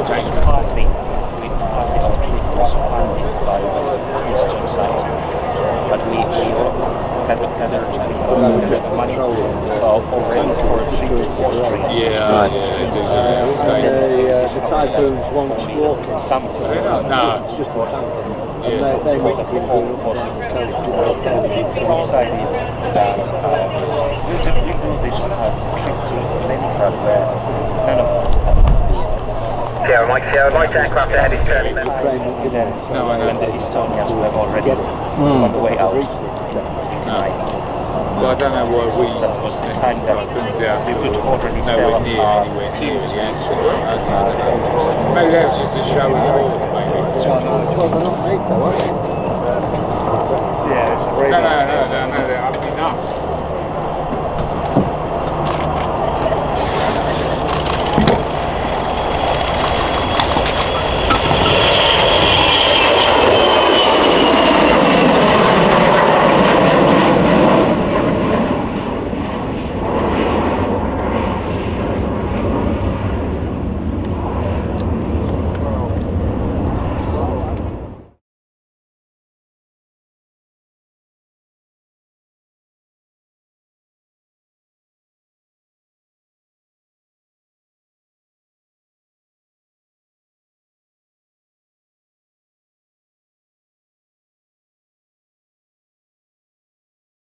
was partly funded by the Eastern side, but we gathered money already for a trip to Austria. The Typhoons won't walk something. No, it's just a tanker. And they want to do So we decided that we do this trip through Leningrad where none of us have been. Sierra Mike aircraft ahead is turning then. And the Estonians were already on the way out tonight. Well, I don't know why we That was the time that we could already sell our teams. Maybe that was just a show and forth, maybe. Well, they're not NATO, are they? No, they're up enough.